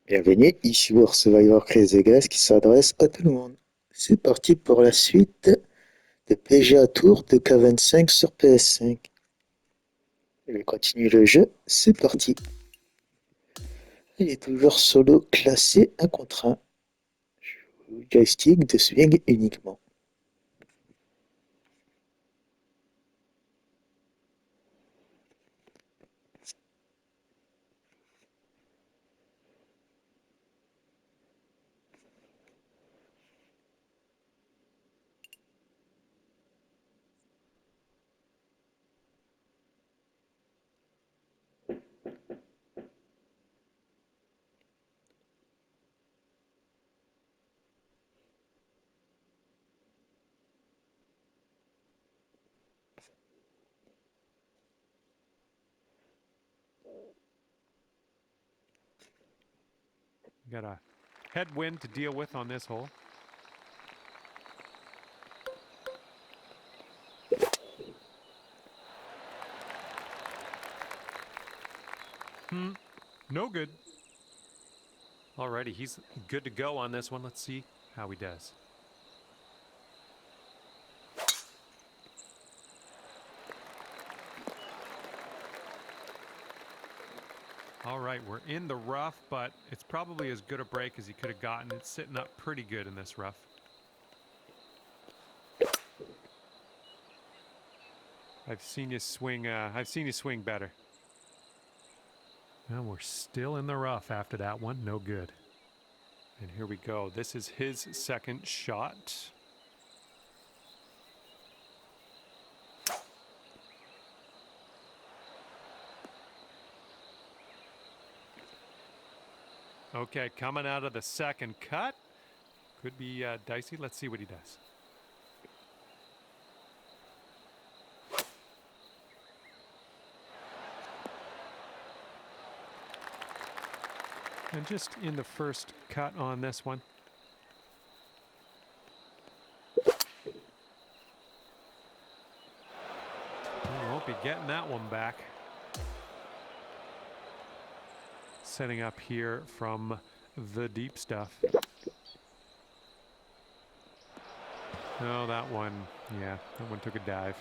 Bienvenue, ici War Survivor Chris Vegas qui s'adresse à tout le monde. C'est parti pour la suite de PGA Tour de K25 sur PS5. Je vais continuer le jeu, c'est parti. Il est toujours solo classé 1 contre 1. Joystick de swing uniquement. Got a headwind to deal with on this hole. No good. Alrighty, he's good to go on this one. Let's see how he does. All right, we're in the rough, but it's probably as good a break as he could have gotten. It's sitting up pretty good in this rough. I've seen you swing better. And we're still in the rough after that one. No good. And here we go. This is his second shot. Okay, coming out of the second cut. Could be dicey. Let's see what he does. And just in the first cut on this one. We won't be getting that one back. Setting up here from the deep stuff. Oh, that one took a dive.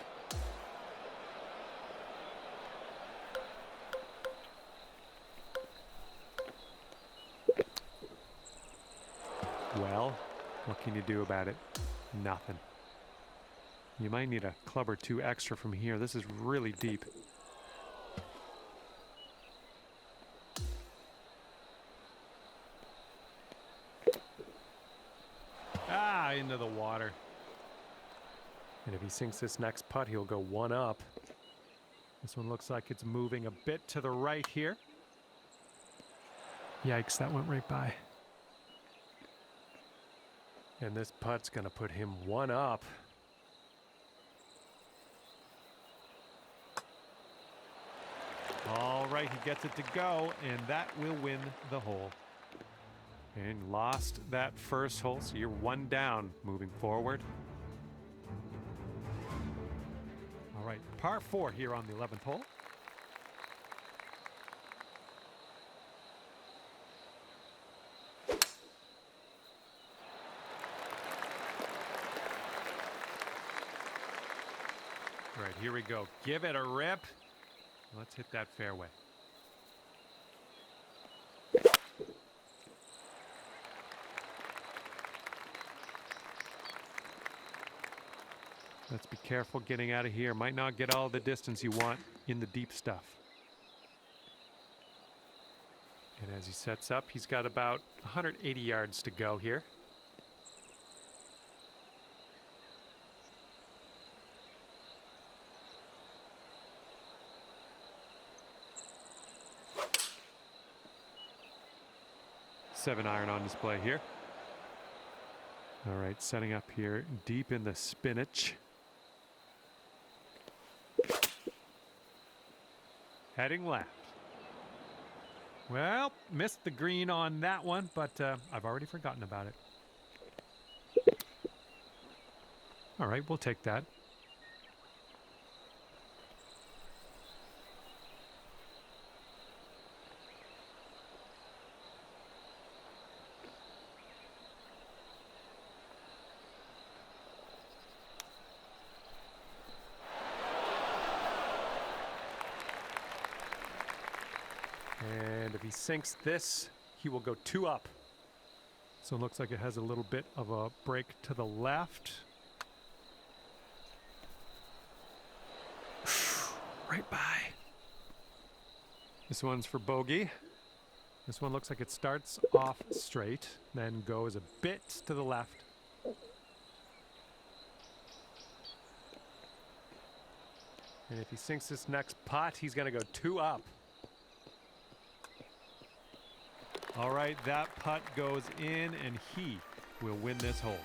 Well, what can you do about it? Nothing. You might need a club or two extra from here. This is really deep. Into the water. And if he sinks this next putt, he'll go one up. This one looks like it's moving a bit to the right here. Yikes, that went right by. And this putt's gonna put him one up. All right, he gets it to go, and that will win the hole. And lost that first hole, so you're one down moving forward. All right, par 4 here on the 11th hole. All right, here we go. Give it a rip. Let's hit that fairway. Let's be careful getting out of here. Might not get all the distance you want in the deep stuff. And as he sets up, he's got about 180 yards to go here. Seven iron on display here. All right, setting up here deep in the spinach. Heading left. Well, missed the green on that one, but I've already forgotten about it. All right, we'll take that. sinks this, he will go 2 up. So it looks like it has a little bit of a break to the left. Right by. This one's for bogey. This one looks like it starts off straight, then goes a bit to the left. And if he sinks this next putt, he's going to go 2 up. All right, that putt goes in, and he will win this hole.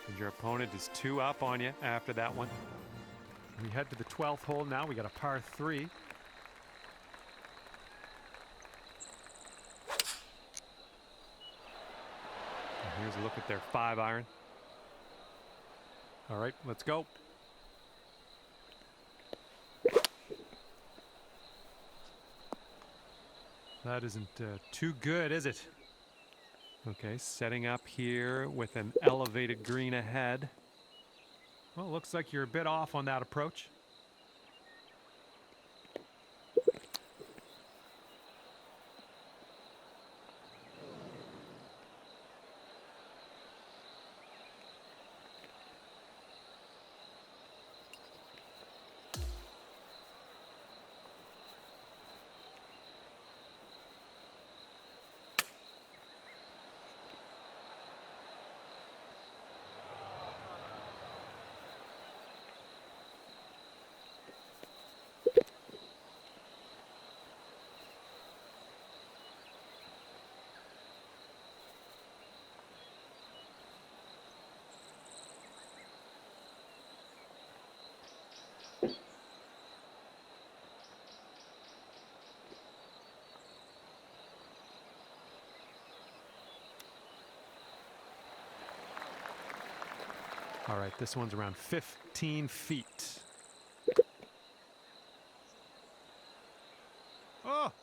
And your opponent is 2 up on you after that one. We head to the 12th hole now. We got a par 3. And here's a look at their 5-iron. All right, let's go. That isn't too good, is it? Okay, setting up here with an elevated green ahead. Well, it looks like you're a bit off on that approach. All right, this one's around 15 feet. Oh!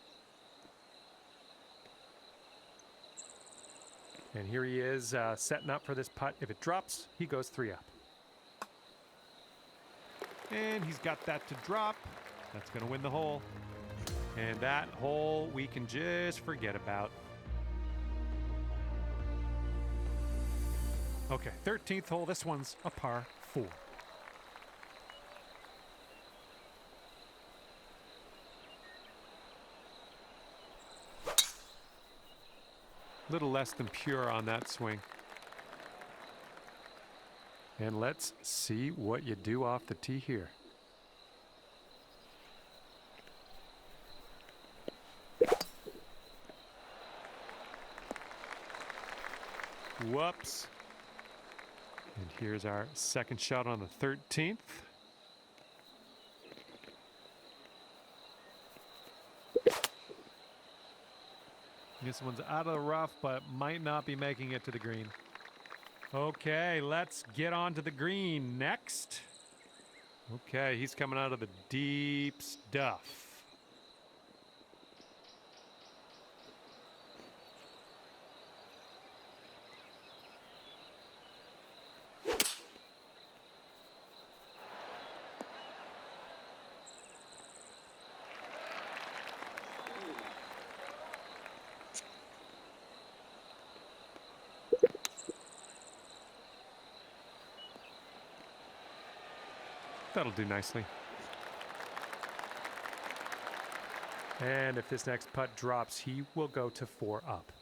And here he is setting up for this putt. If it drops, he goes 3 up. And he's got that to drop. That's going to win the hole. And that hole we can just forget about. Okay, 13th hole. This one's a par 4. Little less than pure on that swing. And let's see what you do off the tee here. Whoops. And here's our second shot on the 13th. This one's out of the rough, but might not be making it to the green. Okay, let's get on to the green next. Okay, he's coming out of the deep stuff. That'll do nicely. And if this next putt drops, he will go to 4 up.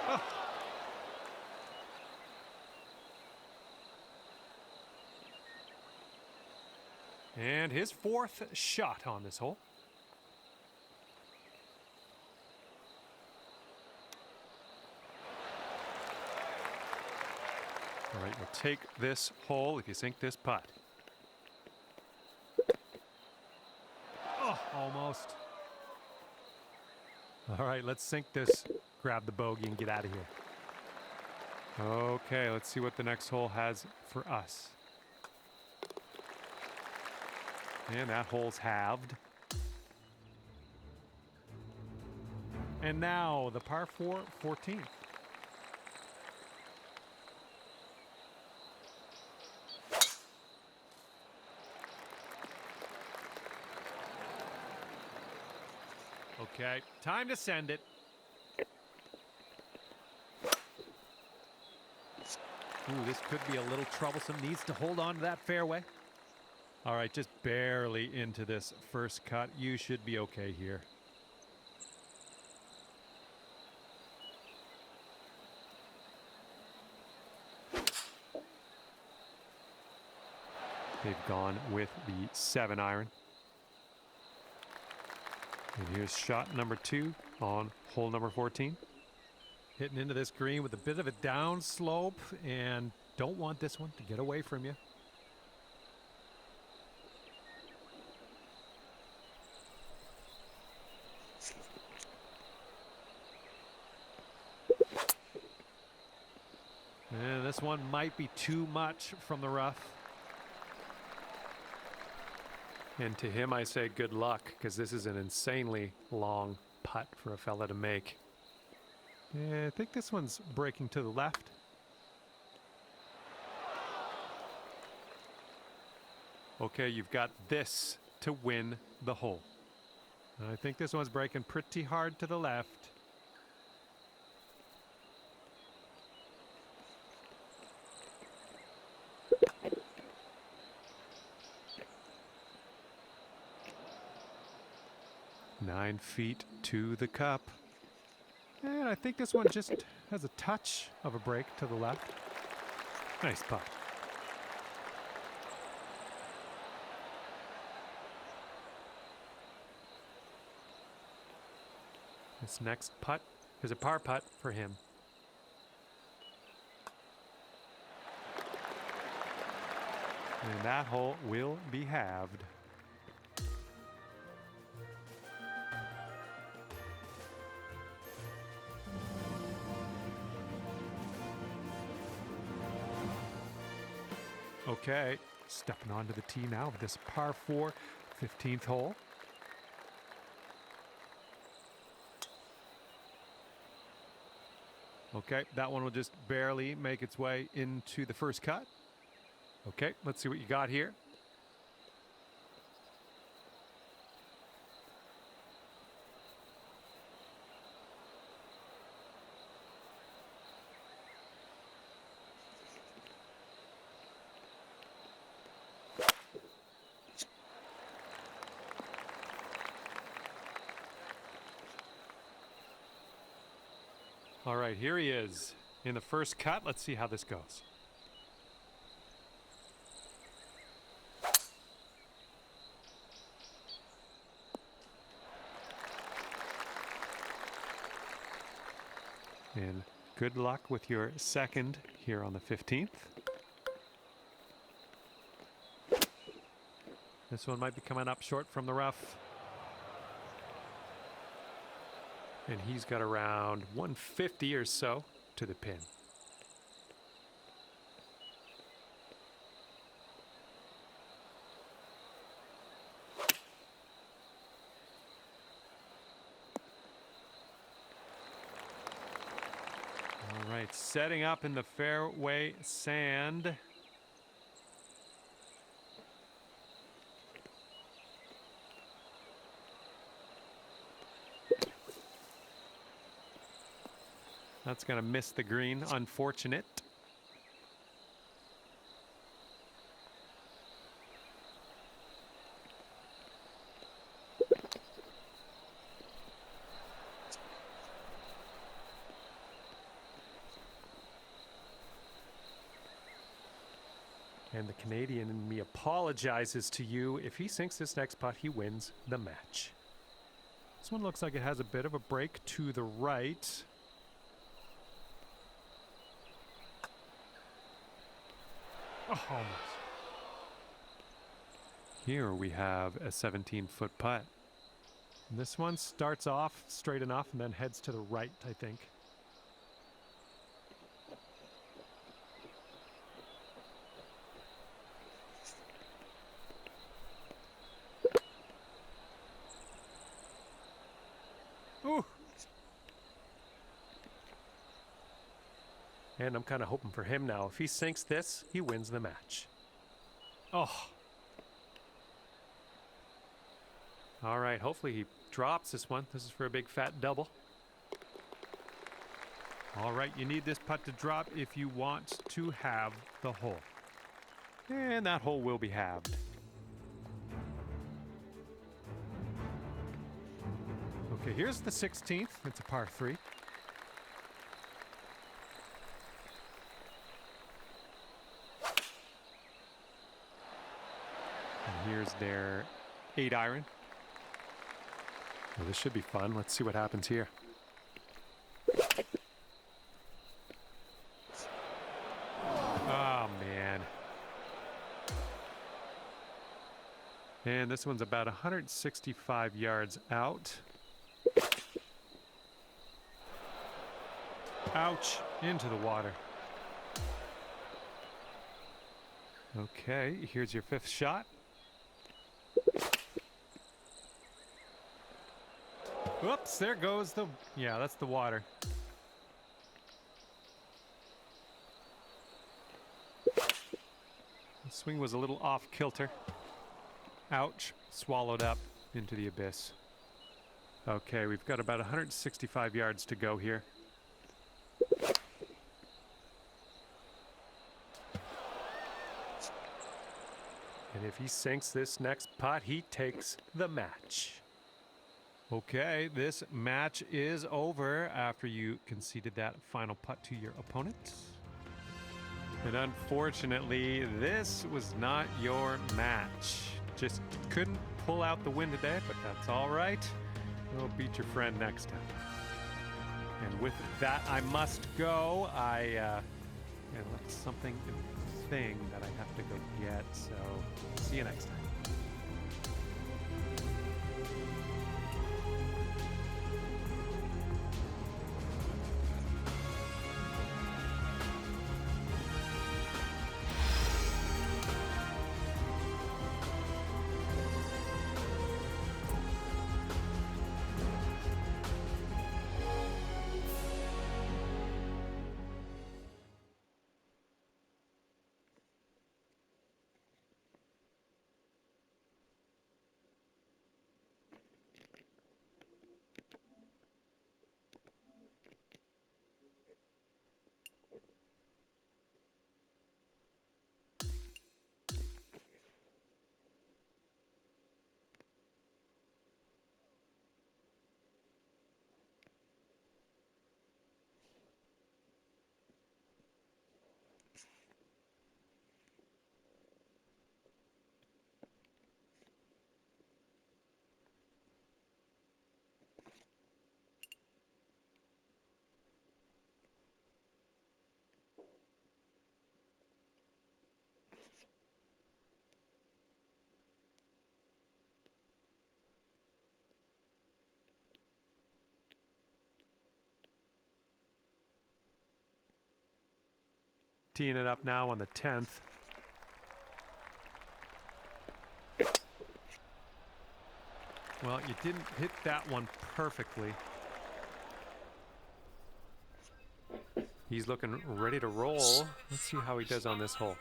Oh. And his 4th shot on this hole. All right, we'll take this hole if you sink this putt. Oh, almost. All right, let's sink this. Grab the bogey and get out of here. Okay, let's see what the next hole has for us. And that hole's halved. And now the par 4, 14th. Okay, time to send it. Ooh, this could be a little troublesome. Needs to hold on to that fairway. All right, just barely into this first cut. You should be okay here. They've gone with the 7-iron. And here's shot number 2 on hole number 14. Hitting into this green with a bit of a down slope, and don't want this one to get away from you. And this one might be too much from the rough. And to him I say good luck, because this is an insanely long putt for a fella to make. Yeah, I think this one's breaking to the left. Okay, you've got this to win the hole. I think this one's breaking pretty hard to the left. Nine feet to the cup. And I think this one just has a touch of a break to the left. Nice putt. This next putt is a par putt for him. And that hole will be halved. Okay, stepping onto the tee now with this par 4, 15th hole. Okay, that one will just barely make its way into the first cut. Okay, let's see what you got here. All right, here he is in the first cut. Let's see how this goes. And good luck with your second here on the 15th. This one might be coming up short from the rough. And he's got around 150 or so to the pin. All right, setting up in the fairway sand. That's going to miss the green. Unfortunate. And the Canadian in me apologizes to you. If he sinks this next putt, he wins the match. This one looks like it has a bit of a break to the right. Oh, almost. Here we have a 17-foot putt. And this one starts off straight enough and then heads to the right, I think. Ooh. And I'm kind of hoping for him now. If he sinks this, he wins the match. Oh. All right, hopefully he drops this one. This is for a big fat double. All right, you need this putt to drop if you want to have the hole. And that hole will be halved. Okay, here's the 16th. It's a par 3. And here's their 8-iron. Well, this should be fun. Let's see what happens here. Oh, man. And this one's about 165 yards out. Ouch, into the water. Okay, here's your 5th shot. Whoops, there goes the... Yeah, that's the water. The swing was a little off kilter. Ouch, swallowed up into the abyss. Okay, we've got about 165 yards to go here. And if he sinks this next putt, he takes the match. Okay, this match is over after you conceded that final putt to your opponent. And unfortunately, this was not your match. Just couldn't pull out the win today, but that's all right. We'll beat your friend next time. And with that, I must go. I left something in the thing that I have to go get, so see you next time. Teeing it up now on the 10th. Well, you didn't hit that one perfectly. He's looking ready to roll. Let's see how he does on this hole.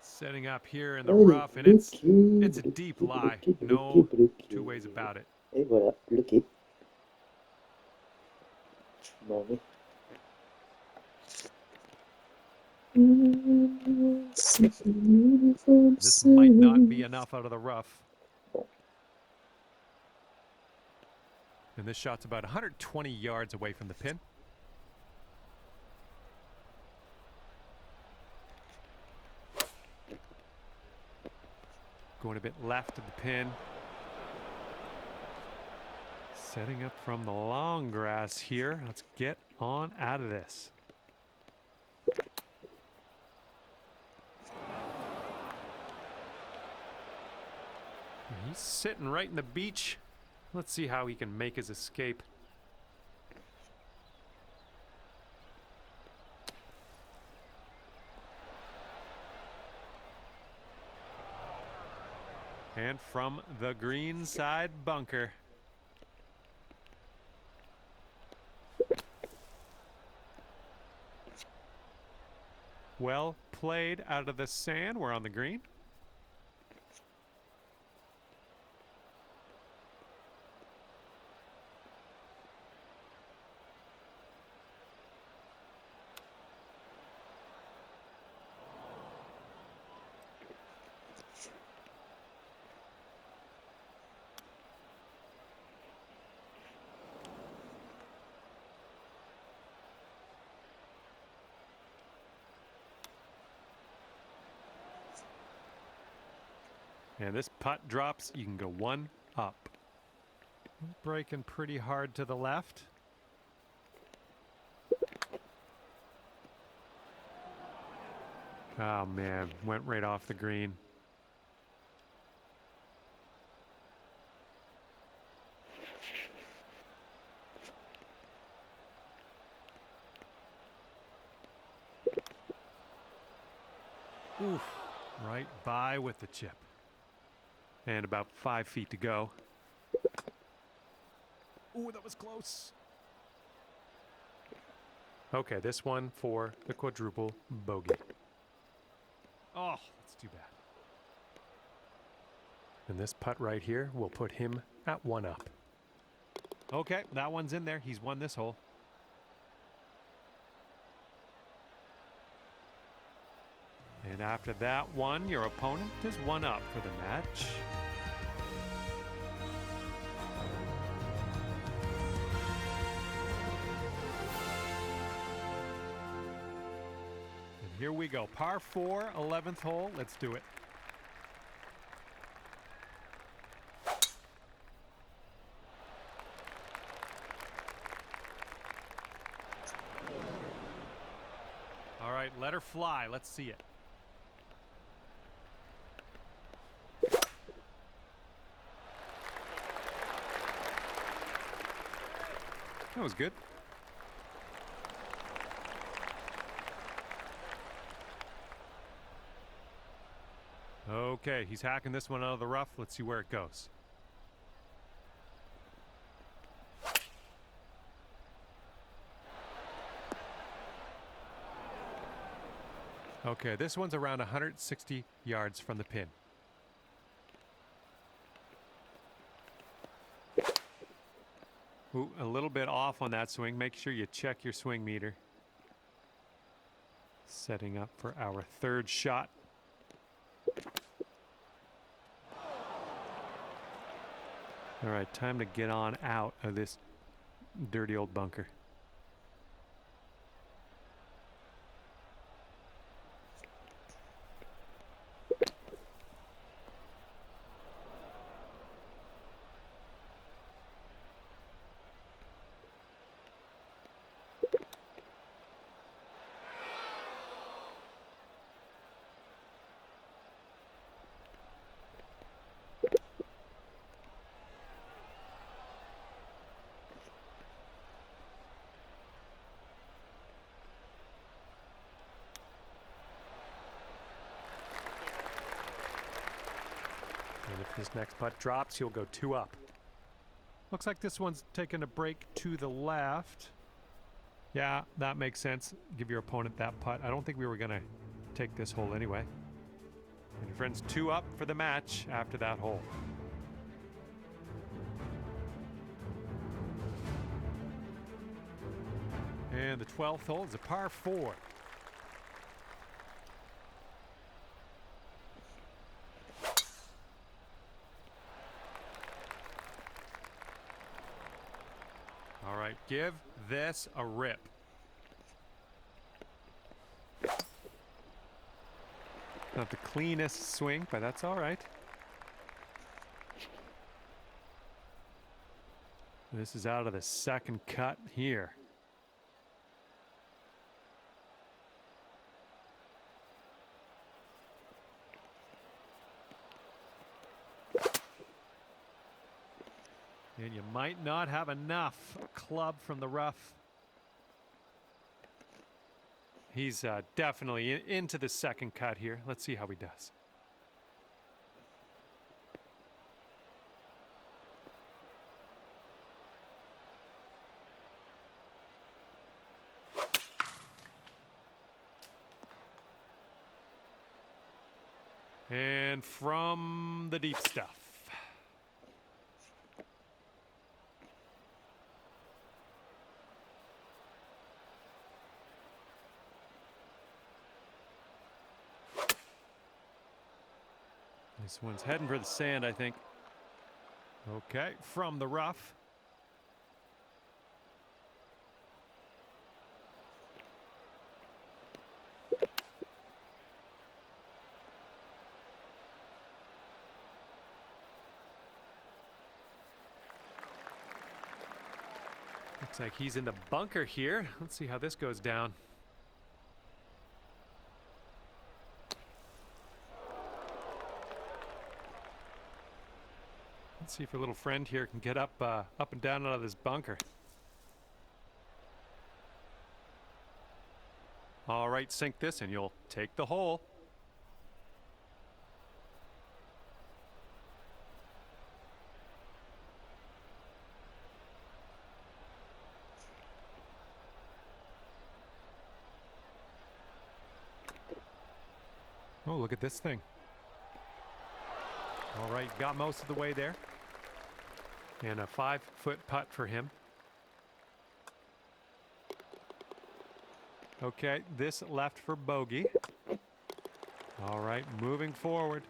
Setting up here in the rough, and it's a deep lie. No two ways about it. Et voilà, le quai. Bon, mais... This might not be enough out of the rough. And this shot's about 120 yards away from the pin. Going a bit left of the pin. Setting up from the long grass here. Let's get on out of this. He's sitting right in the beach. Let's see how he can make his escape. And from the green side bunker. Well played out of the sand. We're on the green. And this putt drops, you can go one up. Breaking pretty hard to the left. Oh man, went right off the green. Oof, right by with the chip. And about 5 feet to go. Ooh, that was close. Okay, this one for the quadruple bogey. Oh, that's too bad. And this putt right here will put him at one up. Okay, that one's in there. He's won this hole. And after that one, your opponent is one up for the match. And here we go. Par 4, 11th hole. Let's do it. All right, let her fly. Let's see it. That was good. Okay, he's hacking this one out of the rough. Let's see where it goes. Okay, this one's around 160 yards from the pin. Ooh, a little bit off on that swing. Make sure you check your swing meter. Setting up for our third shot. All right, time to get on out of this dirty old bunker. And if this next putt drops, he'll go two up. Looks like this one's taking a break to the left. Yeah, that makes sense. Give your opponent that putt. I don't think we were going to take this hole anyway. And your friend's two up for the match after that hole. And the 12th hole is a par 4. All right, give this a rip. Not the cleanest swing, but that's all right. This is out of the second cut here. And you might not have enough club from the rough. He's definitely into the second cut here. Let's see how he does. And from the deep stuff. This one's heading for the sand, I think. Okay, from the rough. Looks like he's in the bunker here. Let's see how this goes down. Let's see if our little friend here can get up and down out of this bunker. All right, sink this and you'll take the hole. Oh, look at this thing. All right, got most of the way there. And a 5-foot putt for him. Okay, this left for bogey. All right, moving forward.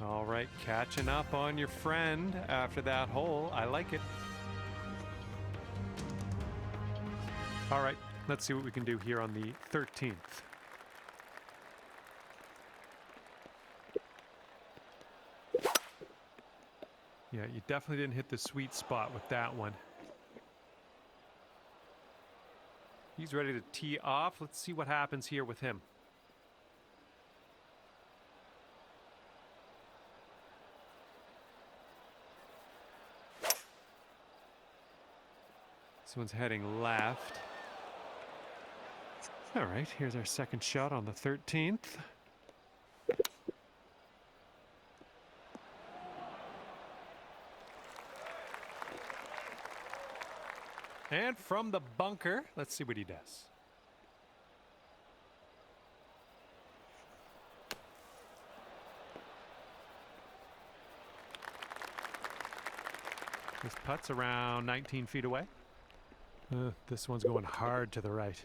All right, catching up on your friend after that hole. I like it. All right, let's see what we can do here on the 13th. Yeah, you definitely didn't hit the sweet spot with that one. He's ready to tee off. Let's see what happens here with him. This one's heading left. All right, here's our second shot on the 13th. And from the bunker, let's see what he does. This putt's around 19 feet away. This one's going hard to the right.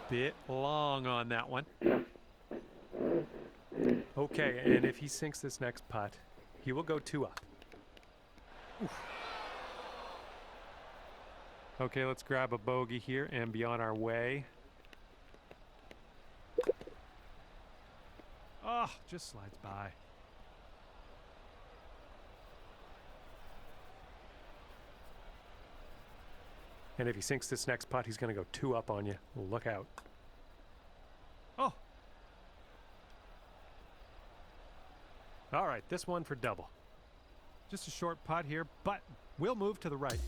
Bit long on that one. Okay, and if he sinks this next putt, he will go 2 up. Oof. Okay, let's grab a bogey here and be on our way. Oh, just slides by. And if he sinks this next putt, he's going to go 2 up on you. Look out. Oh. All right, this one for double. Just a short putt here, but we'll move to the right.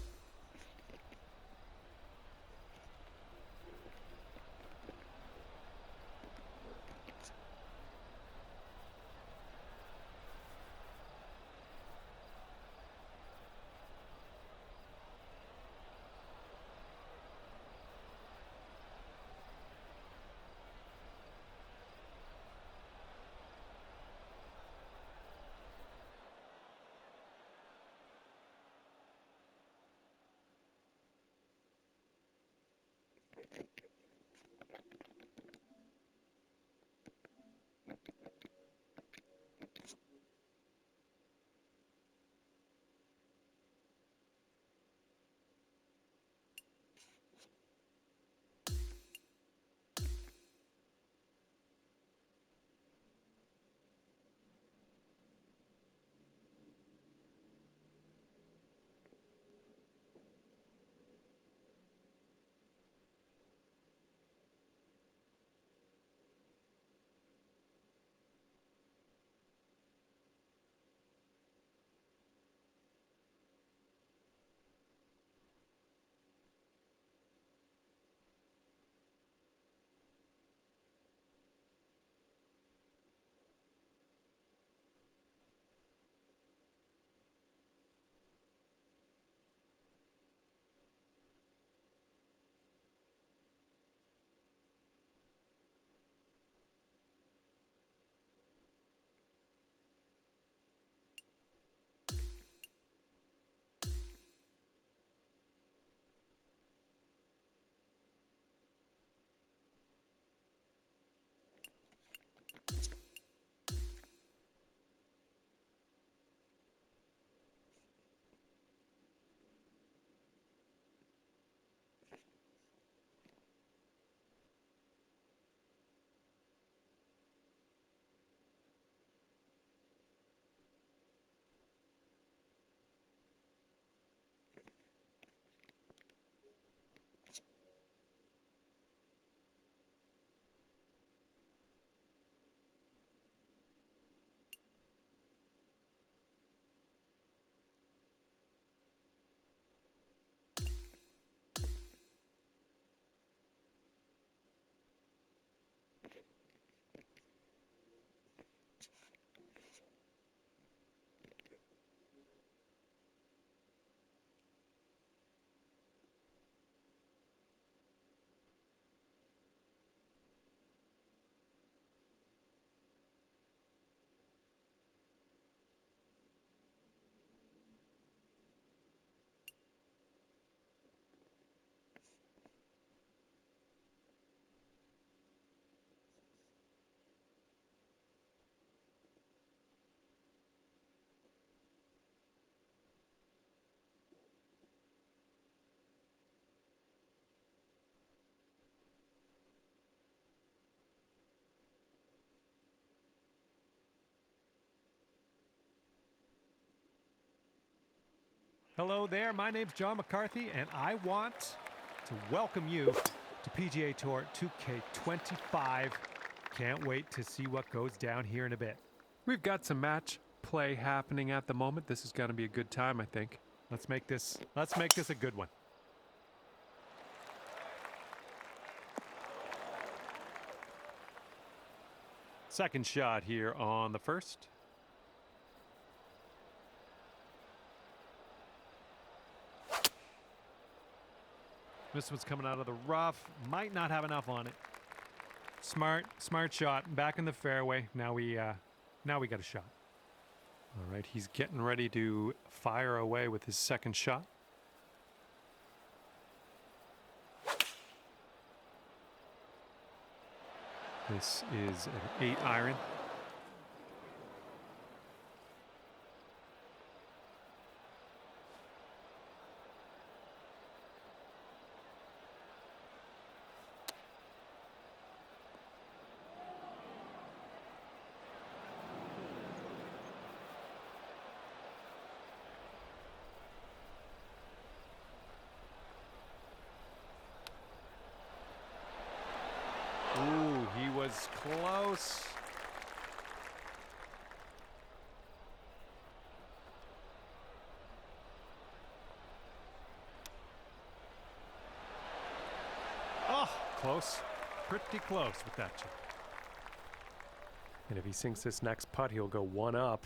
Hello there, my name's John McCarthy, and I want to welcome you to PGA Tour 2K25. Can't wait to see what goes down here in a bit. We've got some match play happening at the moment. This is going to be a good time, I think. Let's make this a good one. Second shot here on the first. This one's coming out of the rough. Might not have enough on it. Smart shot. Back in the fairway. Now we got a shot. All right, he's getting ready to fire away with his second shot. This is an 8-iron. Ooh, he was close. Oh, close. Pretty close with that chip. And if he sinks this next putt, he'll go one up.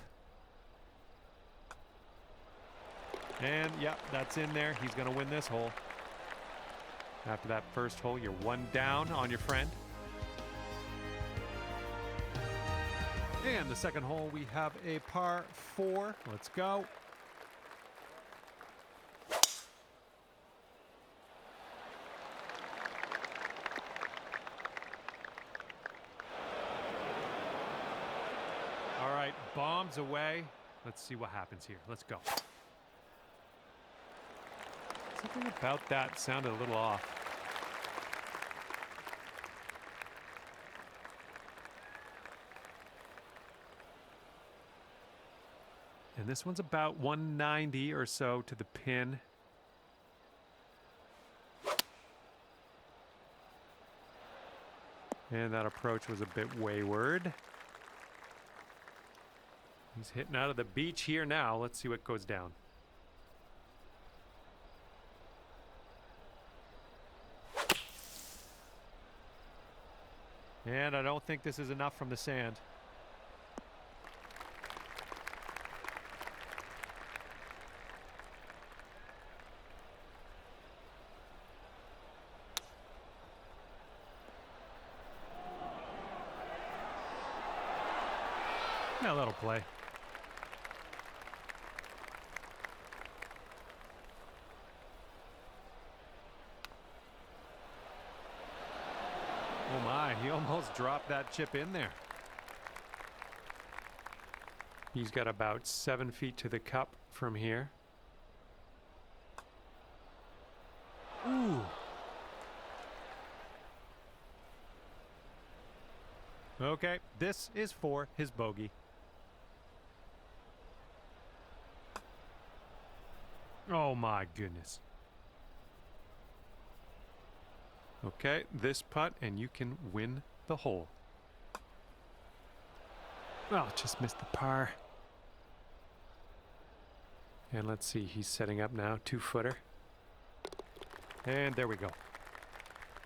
And, yep, that's in there. He's going to win this hole. After that first hole, you're one down on your friend. And the second hole, we have a par 4. Let's go. All right, bombs away. Let's see what happens here. Let's go. Something about that sounded a little off. And this one's about 190 or so to the pin. And that approach was a bit wayward. He's hitting out of the beach here now. Let's see what goes down. And I don't think this is enough from the sand. Yeah, that'll play. Oh my, he almost dropped that chip in there. He's got about 7 feet to the cup from here. Ooh. Okay, this is for his bogey. Oh my goodness. Okay, this putt and you can win the hole. Oh, just missed the par. And let's see, he's setting up now, 2-footer. And there we go.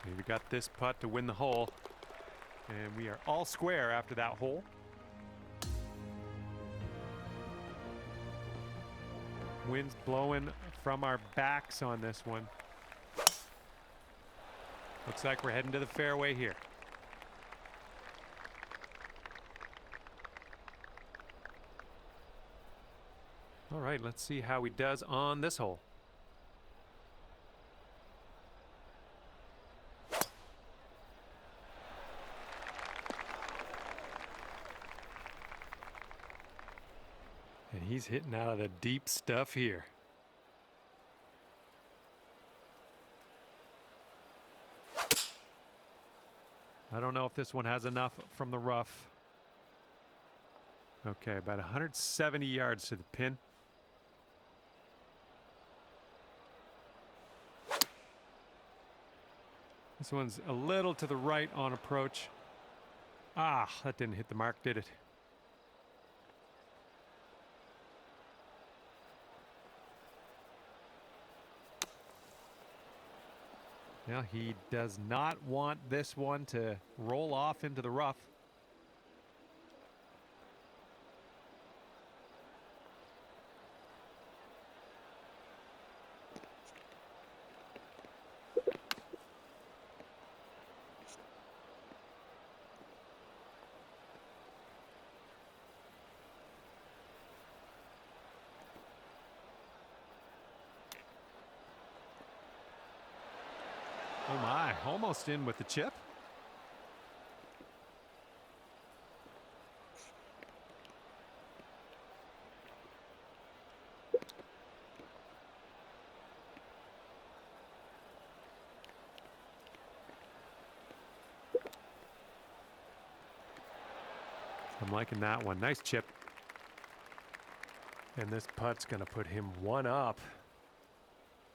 And we got this putt to win the hole. And we are all square after that hole. Wind's blowing from our backs on this one. Looks like we're heading to the fairway here. All right, let's see how he does on this hole. And he's hitting out of the deep stuff here. I don't know if this one has enough from the rough. Okay, about 170 yards to the pin. This one's a little to the right on approach. Ah, that didn't hit the mark, did it? Now he does not want this one to roll off into the rough. Oh my, almost in with the chip. I'm liking that one. Nice chip. And this putt's going to put him one up.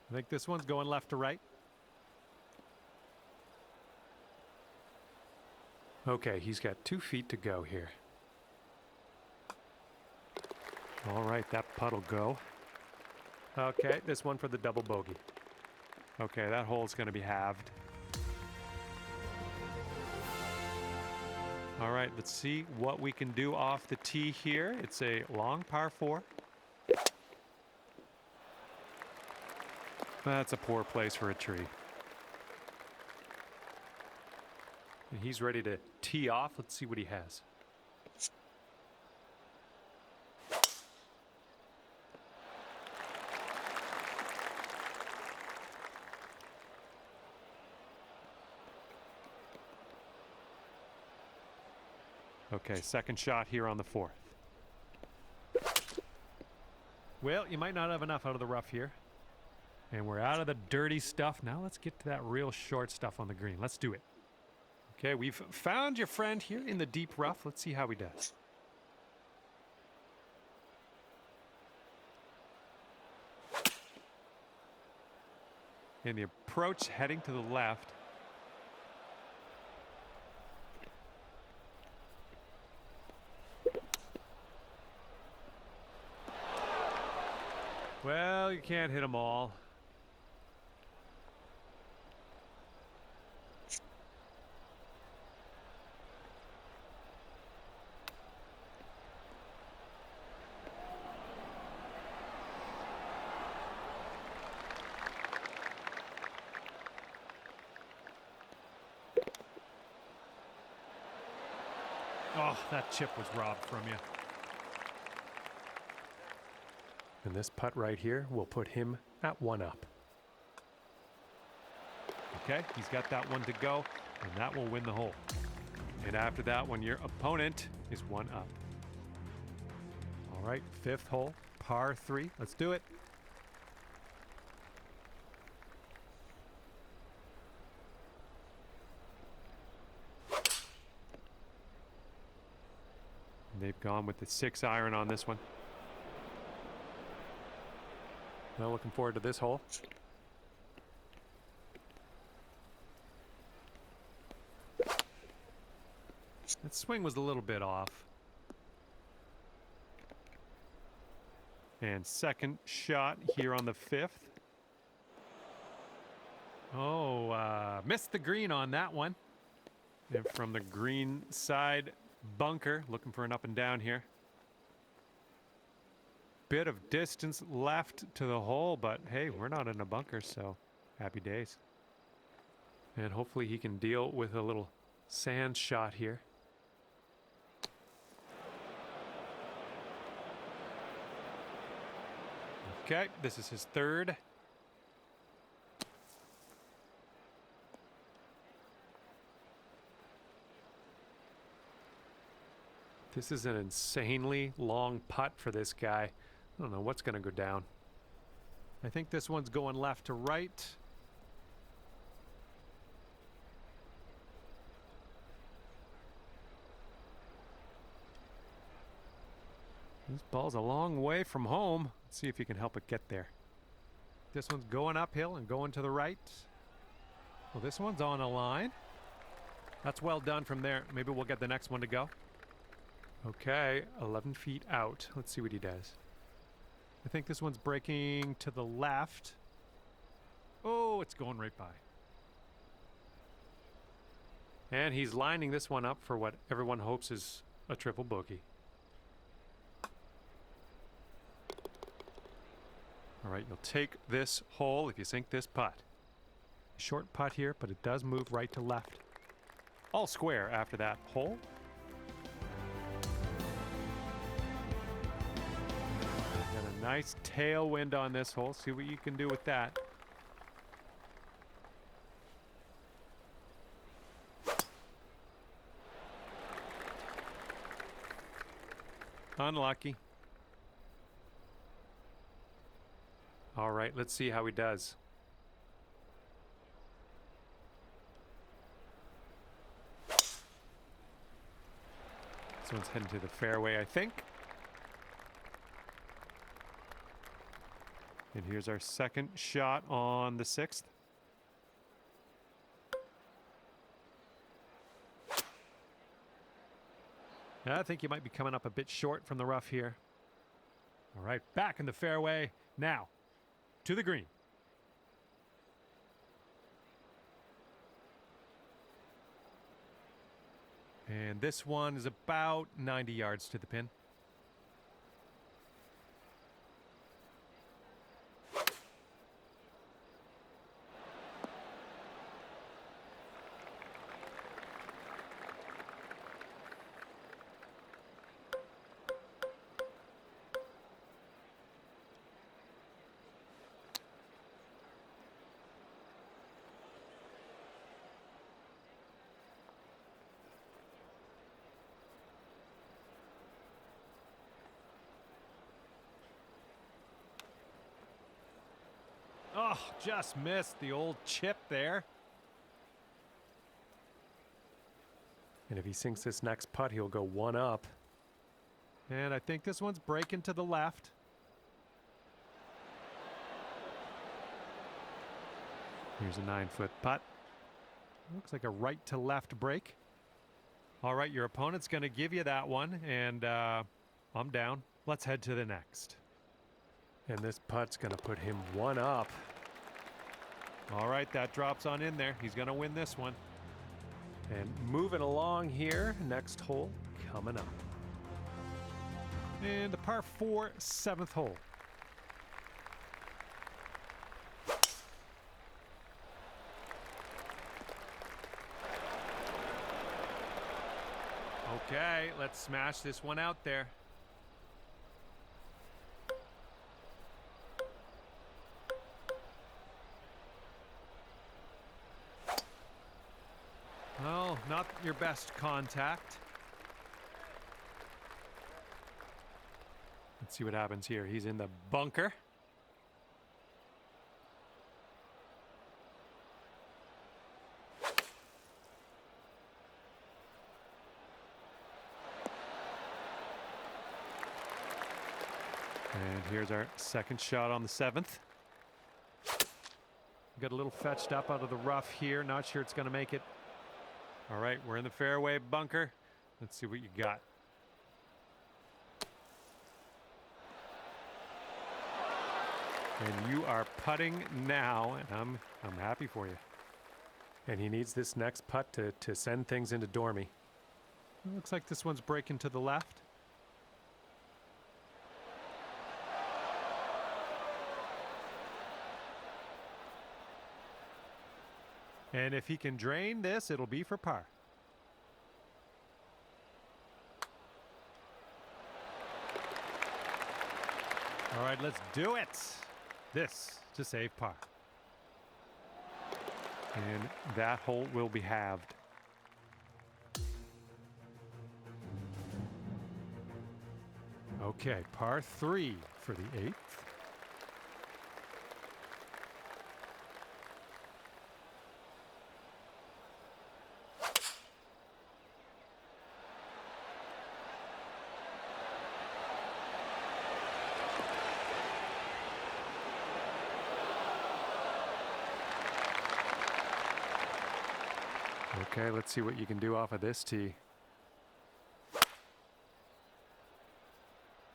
I think this one's going left to right. Okay, he's got 2 feet to go here. All right, that putt'll go. Okay, this one for the double bogey. Okay, that hole's going to be halved. All right, let's see what we can do off the tee here. It's a long par 4. That's a poor place for a tree. And he's ready to tee off. Let's see what he has. Okay, second shot here on the 4th. Well, you might not have enough out of the rough here. And we're out of the dirty stuff. Now let's get to that real short stuff on the green. Let's do it. Okay, we've found your friend here in the deep rough. Let's see how he does. And the approach heading to the left. Well, you can't hit them all. Oh, that chip was robbed from you. And this putt right here will put him at 1 up. Okay, he's got that one to go, and that will win the hole. And after that one, your opponent is 1 up. All right, 5th hole, par 3. Let's do it. They've gone with the 6-iron on this one. Well, looking forward to this hole. That swing was a little bit off. And second shot here on the 5th. Oh, missed the green on that one. And from the green side bunker, looking for an up and down here. Bit of distance left to the hole, but hey, we're not in a bunker, so happy days. And hopefully he can deal with a little sand shot here. Okay, this is his 3rd. This is an insanely long putt for this guy. I don't know what's going to go down. I think this one's going left to right. This ball's a long way from home. Let's see if he can help it get there. This one's going uphill and going to the right. Well, this one's on a line. That's well done from there. Maybe we'll get the next one to go. Okay, 11 feet out. Let's see what he does. I think this one's breaking to the left. Oh, it's going right by. And he's lining this one up for what everyone hopes is a triple bogey. All right, you'll take this hole if you sink this putt. Short putt here, but it does move right to left. All square after that hole. Got a nice tailwind on this hole. See what you can do with that. Unlucky. All right, let's see how he does. This one's heading to the fairway, I think. And here's our second shot on the 6th. I think you might be coming up a bit short from the rough here. All right, back in the fairway. Now, to the green. And this one is about 90 yards to the pin. Oh, just missed the old chip there. And if he sinks this next putt, he'll go one up. And I think this one's breaking to the left. Here's a 9-foot putt. Looks like a right to left break. All right, your opponent's going to give you that one, and I'm down. Let's head to the next. And this putt's going to put him one up. All right, that drops on in there. He's going to win this one. And moving along here, next hole coming up. And the par 4 7th hole. Okay, let's smash this one out there. Well, not your best contact. Let's see what happens here. He's in the bunker. And here's our second shot on the 7th. Got a little fetched up out of the rough here. Not sure it's going to make it. All right, we're in the fairway bunker. Let's see what you got. And you are putting now, and I'm happy for you. And he needs this next putt to send things into Dormy. It looks like this one's breaking to the left. And if he can drain this, it'll be for par. All right, let's do it. This to save par. And that hole will be halved. Okay, par 3 for the 8th. Okay, let's see what you can do off of this tee.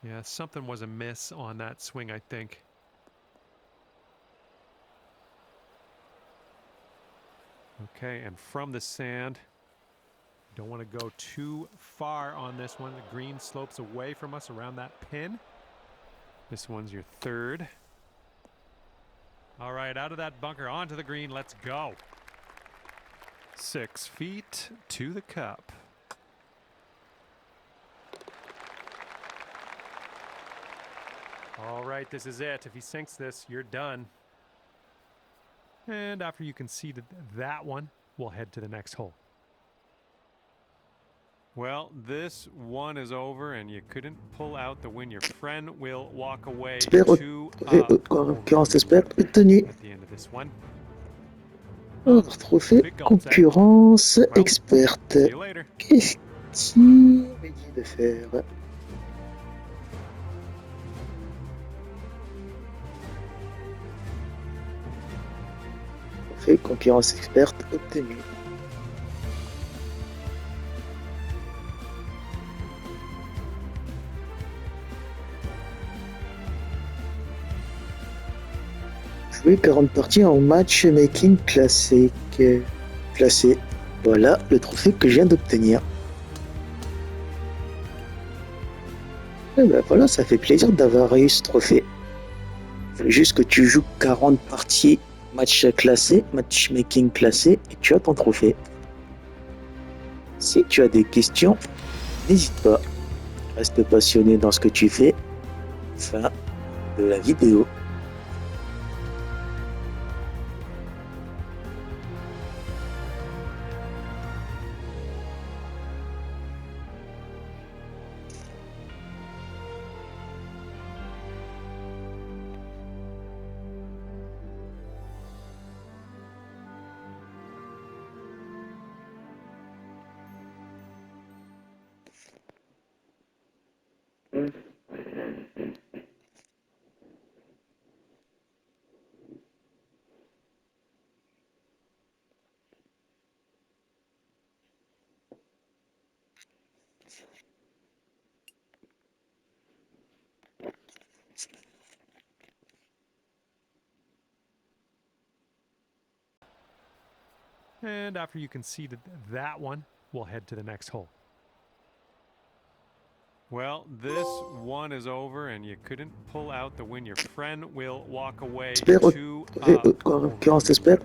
Yeah, something was amiss on that swing, I think. Okay, and from the sand, don't want to go too far on this one. The green slopes away from us around that pin. This one's your third. All right, out of that bunker, onto the green. Let's go. 6 feet to the cup. All right, this is it. If he sinks this, you're done. And after you conceded that one, we'll head to the next hole. Well, this one is over, and you couldn't pull out the win. Your friend will walk away to Concurrence experte obtenue. at the end of this one. Alors, trophée concurrence experte. See you later. Qu'est-ce qu'il me dit de faire? Trophée concurrence experte obtenue. Jouer 40 parties en matchmaking classé. Classé. Voilà le trophée que je viens d'obtenir. Et ben voilà, ça fait plaisir d'avoir eu ce trophée. Faut juste que tu joues 40 parties match classé, matchmaking classé, et tu as ton trophée. Si tu as des questions, n'hésite pas. Reste passionné dans ce que tu fais. Fin de la vidéo. And after you conceded that one, we'll head to the next hole. Well, this one is over, and you couldn't pull out the win. Your friend will walk away to Concurrence experte